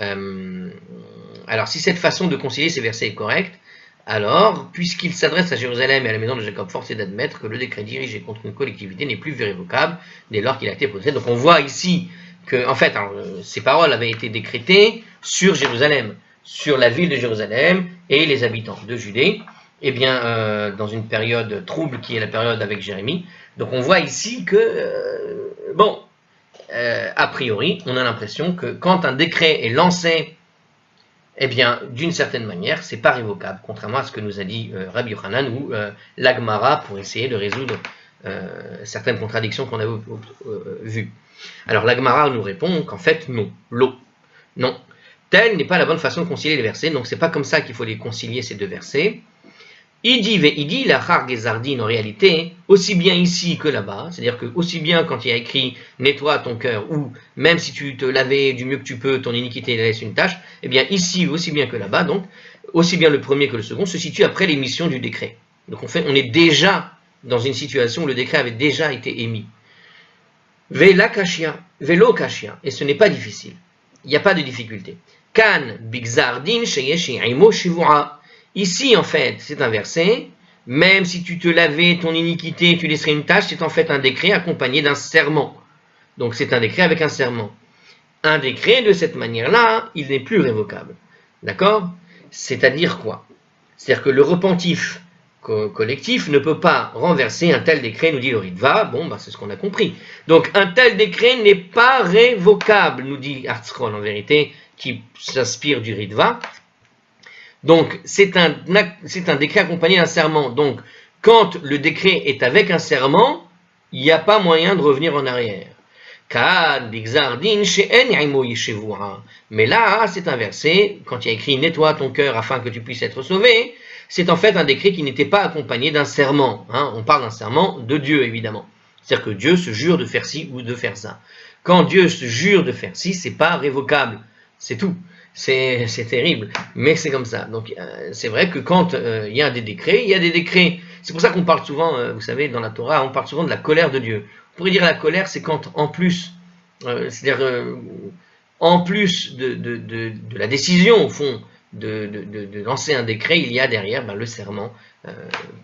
si cette façon de concilier ces versets est correcte, alors, puisqu'il s'adresse à Jérusalem et à la maison de Jacob, force est d'admettre que le décret dirigé contre une collectivité n'est plus révocable dès lors qu'il a été prononcé. Donc on voit ici que, en fait, ces paroles avaient été décrétées sur Jérusalem, sur la ville de Jérusalem et les habitants de Judée. Eh bien, dans une période trouble qui est la période avec Jérémie. Donc on voit ici que, a priori, on a l'impression que quand un décret est lancé, eh bien, d'une certaine manière, c'est pas révocable, contrairement à ce que nous a dit Rabbi Yochanan ou l'Agmara pour essayer de résoudre certaines contradictions qu'on avait vues. Alors l'Agmara nous répond qu'en fait, non. Telle n'est pas la bonne façon de concilier les versets, donc c'est pas comme ça qu'il faut les concilier ces deux versets. Idi, la char gezardin, en réalité, aussi bien ici que là-bas, c'est-à-dire que aussi bien quand il y a écrit nettoie ton cœur, ou même si tu te lavais du mieux que tu peux, ton iniquité laisse une tache, eh bien ici, aussi bien que là-bas, donc, aussi bien le premier que le second, se situe après l'émission du décret. Donc on est déjà dans une situation où le décret avait déjà été émis. Velo kashia, et ce n'est pas difficile. Il n'y a pas de difficulté. Kan bigzardin sheyeshi imo shivua. Ici, en fait, c'est un verset, même si tu te lavais ton iniquité, tu laisserais une tache, c'est en fait un décret accompagné d'un serment. Donc c'est un décret avec un serment. Un décret, de cette manière-là, il n'est plus révocable. D'accord? C'est-à-dire quoi? C'est-à-dire que le repentif collectif ne peut pas renverser un tel décret, nous dit le Ritva. C'est ce qu'on a compris. Donc un tel décret n'est pas révocable, nous dit Hartzron, en vérité, qui s'inspire du Ritva. Donc, c'est un décret accompagné d'un serment. Donc, quand le décret est avec un serment, il n'y a pas moyen de revenir en arrière. Mais là, c'est un verset, quand il y a écrit « Nettoie ton cœur afin que tu puisses être sauvé », c'est en fait un décret qui n'était pas accompagné d'un serment. On parle d'un serment de Dieu, évidemment. C'est-à-dire que Dieu se jure de faire ci ou de faire ça. Quand Dieu se jure de faire ci, c'est pas révocable. C'est tout. C'est terrible, mais c'est comme ça. Donc c'est vrai que quand il y a des décrets, c'est pour ça qu'on parle souvent, vous savez, dans la Torah, on parle souvent de la colère de Dieu. On pourrait dire la colère, c'est quand en plus, en plus de la décision, au fond, de lancer un décret, il y a derrière le serment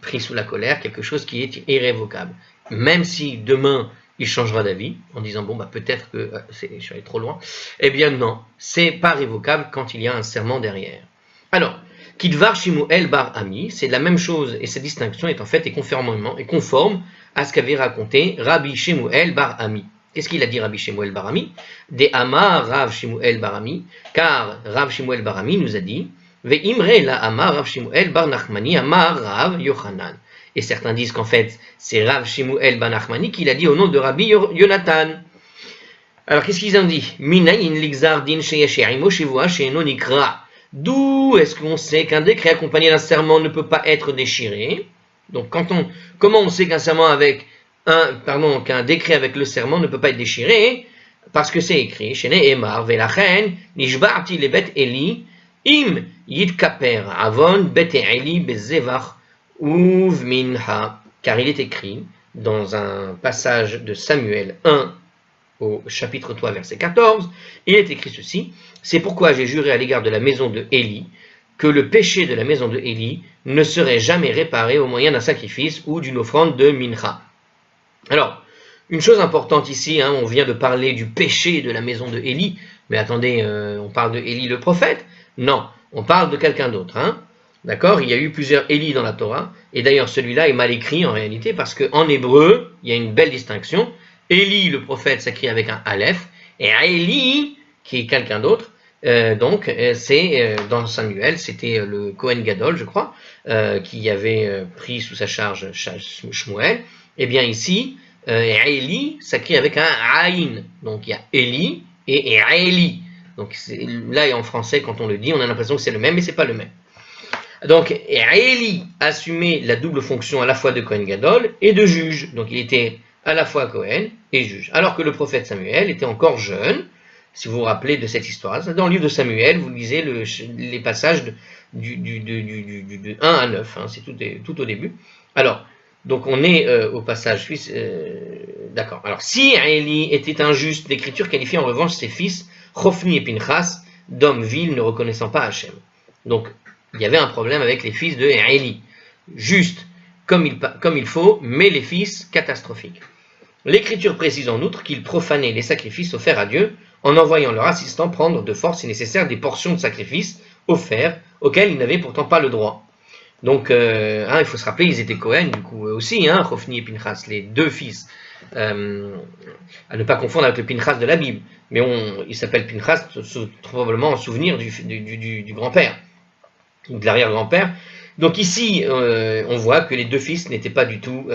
pris sous la colère, quelque chose qui est irrévocable. Même si demain, il changera d'avis en disant peut-être que je suis allé trop loin. Eh bien non, c'est pas révocable quand il y a un serment derrière. Alors, Kidvar Shemuel bar Ami, c'est la même chose et cette distinction est en fait conforme à ce qu'avait raconté Rabbi Shemuel bar Ami. Qu'est-ce qu'il a dit Rabbi Shemuel bar Ami? De Amar Rav Shemuel bar Ami, car Rav Shemuel bar Ami nous a dit Ve'imre la Amar Rav Shemuel bar Nachmani Amar Rav Yochanan. Et certains disent qu'en fait, c'est Rav Shemuel ben Nachmani qui l'a dit au nom de Rabbi Yonatan. Alors, qu'est-ce qu'ils ont dit? Minayin ligzardin sheyashirimo shivua sheeno nikra. D'où est-ce qu'on sait qu'un décret accompagné d'un serment ne peut pas être déchiré? Donc, comment on sait qu'un décret avec le serment ne peut pas être déchiré? Parce que c'est écrit, Shene Emar velachen nishba'ti lebet Eli im yitkaper avon bet Eli bezevach Uv minha, car il est écrit dans un passage de Samuel 1 au chapitre 3 verset 14, il est écrit ceci, c'est pourquoi j'ai juré à l'égard de la maison de Élie que le péché de la maison de Élie ne serait jamais réparé au moyen d'un sacrifice ou d'une offrande de mincha. Alors, une chose importante ici, on vient de parler du péché de la maison de Élie, mais attendez, on parle de Élie le prophète? Non, on parle de quelqu'un d'autre. D'accord? Il y a eu plusieurs Élie dans la Torah, et d'ailleurs celui-là est mal écrit en réalité, parce qu'en hébreu, il y a une belle distinction. Élie le prophète s'écrit avec un Aleph, et Élie, qui est quelqu'un d'autre, c'est dans Samuel, c'était le Kohen Gadol, je crois, qui avait pris sous sa charge Shmuel. Eh bien ici, Élie s'écrit avec un Aïn. Donc il y a Élie et Élie. Donc là, en français, quand on le dit, on a l'impression que c'est le même, mais c'est pas le même. Donc Élie assumait la double fonction à la fois de Kohen Gadol et de juge. Donc il était à la fois Kohen et juge. Alors que le prophète Samuel était encore jeune, si vous vous rappelez de cette histoire. Dans le livre de Samuel, vous lisez les passages de 1 à 9, c'est tout au début. Alors, donc on est au passage fils. D'accord. Alors, si Élie était injuste, l'Écriture qualifie en revanche ses fils, Hophni et Pinchas, d'hommes vils ne reconnaissant pas Hachem. Donc, il y avait un problème avec les fils de Élie. Juste comme il faut, mais les fils catastrophiques. L'Écriture précise en outre qu'ils profanaient les sacrifices offerts à Dieu en envoyant leur assistant prendre de force si nécessaire des portions de sacrifices offerts auxquels ils n'avaient pourtant pas le droit. Donc, il faut se rappeler, ils étaient Cohen, du coup, aussi, Hophni et Pinchas, les deux fils, à ne pas confondre avec le Pinchas de la Bible, mais il s'appelle Pinchas probablement en souvenir du grand-père, de l'arrière-grand-père. Donc ici, on voit que les deux fils n'étaient pas du tout,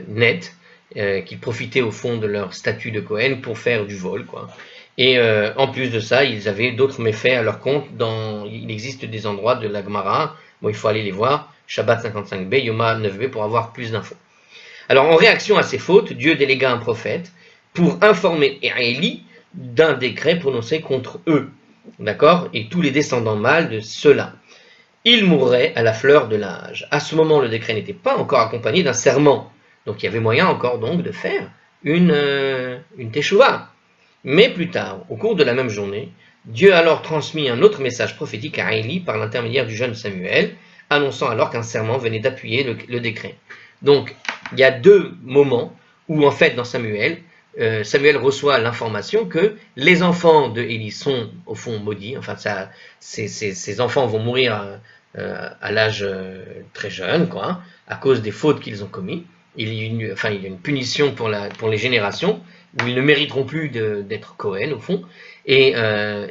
nets, qu'ils profitaient au fond de leur statut de Cohen pour faire du vol, quoi. Et en plus de ça, ils avaient d'autres méfaits à leur compte. Il existe des endroits de la Gemara, il faut aller les voir, Shabbat 55b, Yoma 9b, pour avoir plus d'infos. Alors, en réaction à ces fautes, Dieu délégua un prophète pour informer Élie d'un décret prononcé contre eux, d'accord, et tous les descendants mâles de ceux-là. Ils mourraient à la fleur de l'âge. À ce moment, le décret n'était pas encore accompagné d'un serment, donc il y avait moyen encore donc de faire une teshuva. Mais plus tard, au cours de la même journée, Dieu a alors transmis un autre message prophétique à Élie par l'intermédiaire du jeune Samuel, annonçant alors qu'un serment venait d'appuyer le décret. Donc, il y a deux moments où, en fait, dans Samuel, Samuel reçoit l'information que les enfants de Élie sont, au fond, maudits. Enfin, ces enfants vont mourir à l'âge très jeune, quoi, à cause des fautes qu'ils ont commises. Il y a une punition pour les générations, où ils ne mériteront plus d'être Cohen, au fond. Et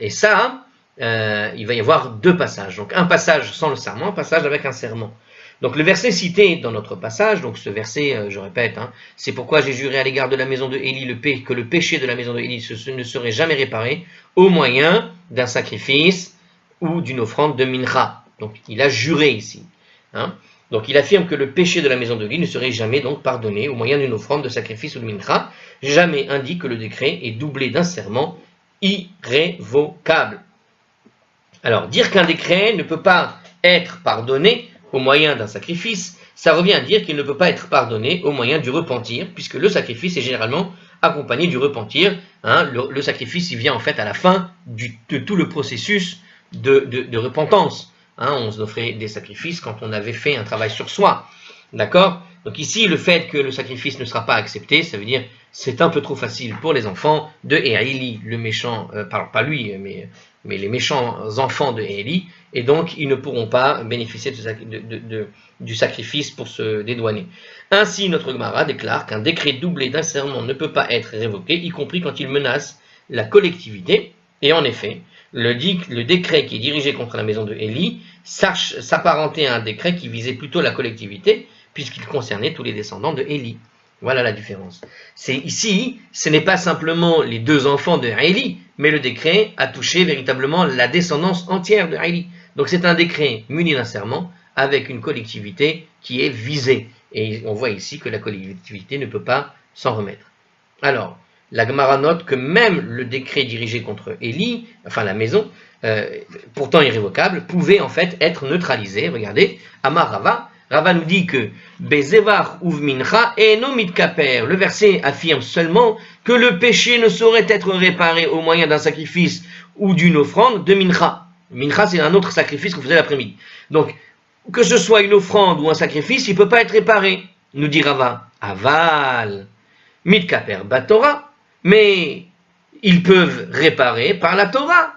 ça, il va y avoir deux passages. Donc, un passage sans le serment, un passage avec un serment. Donc, le verset cité dans notre passage, donc ce verset, je répète, c'est pourquoi j'ai juré à l'égard de la maison de Élie que le péché de la maison de Élie ne serait jamais réparé au moyen d'un sacrifice ou d'une offrande de mincha. Donc, il a juré ici. Donc, il affirme que le péché de la maison de Élie ne serait jamais donc pardonné au moyen d'une offrande de sacrifice ou de mincha. Jamais indique que le décret est doublé d'un serment irrévocable. Alors, dire qu'un décret ne peut pas être pardonné au moyen d'un sacrifice, ça revient à dire qu'il ne peut pas être pardonné au moyen du repentir, puisque le sacrifice est généralement accompagné du repentir. Le sacrifice, il vient en fait à la fin de tout le processus de repentance. On offrait des sacrifices quand on avait fait un travail sur soi. D'accord? Donc ici, le fait que le sacrifice ne sera pas accepté, ça veut dire c'est un peu trop facile pour les enfants de Élie, le méchant, pas lui, mais les méchants enfants de Élie, et donc ils ne pourront pas bénéficier du sacrifice pour se dédouaner. Ainsi, notre Gemara déclare qu'un décret doublé d'un serment ne peut pas être révoqué, y compris quand il menace la collectivité, et en effet, le décret qui est dirigé contre la maison de Élie s'apparentait à un décret qui visait plutôt la collectivité, puisqu'il concernait tous les descendants de Élie. Voilà la différence. Ici, ce n'est pas simplement les deux enfants de Élie, mais le décret a touché véritablement la descendance entière de Élie. Donc c'est un décret muni d'un serment avec une collectivité qui est visée. Et on voit ici que la collectivité ne peut pas s'en remettre. Alors, la Gemara note que même le décret dirigé contre Élie, enfin la maison, pourtant irrévocables, pouvaient en fait être neutralisés. Regardez, Amar Rava, Rava nous dit que Bezevach uv mincha eno mitkaper. Le verset affirme seulement que le péché ne saurait être réparé au moyen d'un sacrifice ou d'une offrande de mincha. Mincha, c'est un autre sacrifice qu'on faisait l'après-midi. Donc, que ce soit une offrande ou un sacrifice, il ne peut pas être réparé, nous dit Rava. Aval, mitkaper batora, mais ils peuvent réparer par la Torah.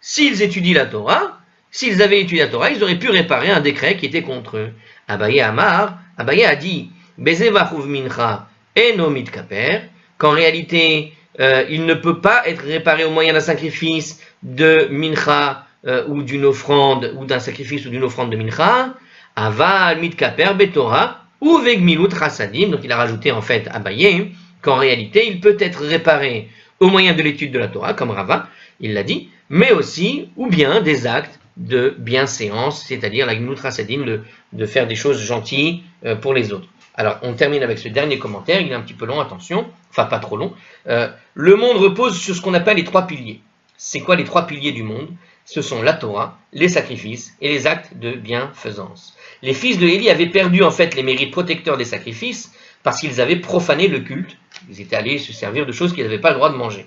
S'ils étudient la Torah, s'ils avaient étudié la Torah, ils auraient pu réparer un décret qui était contre eux. Abaye Amar, Abaye a dit, Bezevach mincha eno mitkaper, qu'en réalité, il ne peut pas être réparé au moyen d'un sacrifice de mincha ou d'une offrande, ou d'un sacrifice ou d'une offrande de mincha, aval mitkaper betorah, ou vegmilut chasadim, donc il a rajouté en fait Abaye, qu'en réalité, il peut être réparé au moyen de l'étude de la Torah, comme Rava, il l'a dit, mais aussi, ou bien des actes de bienséance, c'est-à-dire la gmilut chasadim, de faire des choses gentilles pour les autres. Alors, on termine avec ce dernier commentaire, il est un petit peu long, attention, enfin pas trop long. Le monde repose sur ce qu'on appelle les 3 piliers. C'est quoi les 3 piliers du monde? Ce sont la Torah, les sacrifices et les actes de bienfaisance. Les fils de Élie avaient perdu en fait les mérites protecteurs des sacrifices parce qu'ils avaient profané le culte. Ils étaient allés se servir de choses qu'ils n'avaient pas le droit de manger.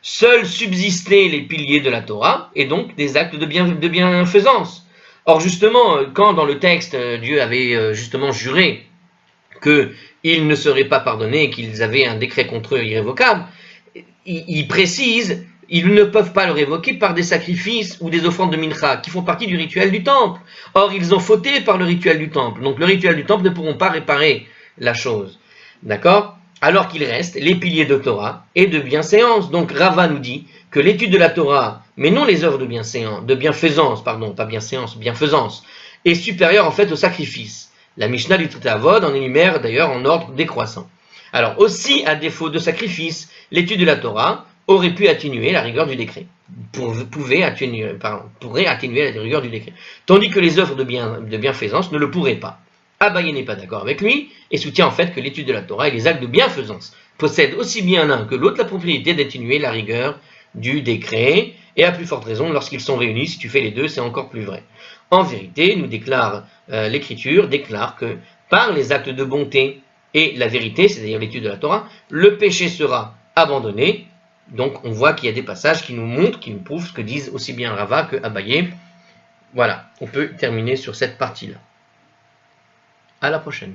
Seuls subsistaient les piliers de la Torah et donc des actes de bienfaisance. Or justement, quand dans le texte, Dieu avait justement juré qu'ils ne seraient pas pardonnés, qu'ils avaient un décret contre eux irrévocable, il précise, ils ne peuvent pas le révoquer par des sacrifices ou des offrandes de mincha qui font partie du rituel du temple. Or, ils ont fauté par le rituel du temple. Donc, le rituel du temple ne pourront pas réparer la chose. D'accord? Alors qu'il reste les piliers de Torah et de bienséance. Donc, Rava nous dit que l'étude de la Torah, mais non les œuvres de bienfaisance, pas bienséance, bienfaisance, est supérieure en fait au sacrifice. La Mishnah du Traité Avod en énumère d'ailleurs en ordre décroissant. Alors, aussi, à défaut de sacrifice, l'étude de la Torah aurait pu atténuer la rigueur du décret. Pourrait atténuer la rigueur du décret. Tandis que les œuvres de bienfaisance ne le pourraient pas. Abaye n'est pas d'accord avec lui et soutient en fait que l'étude de la Torah et les actes de bienfaisance possèdent aussi bien l'un que l'autre la propriété d'atténuer la rigueur du décret, et à plus forte raison lorsqu'ils sont réunis, si tu fais les deux, c'est encore plus vrai. En vérité, nous déclare l'Écriture déclare que par les actes de bonté et la vérité, c'est-à-dire l'étude de la Torah, le péché sera abandonné. Donc on voit qu'il y a des passages qui nous montrent, qui nous prouvent ce que disent aussi bien Rava que Abaye. Voilà, on peut terminer sur cette partie-là. À la prochaine.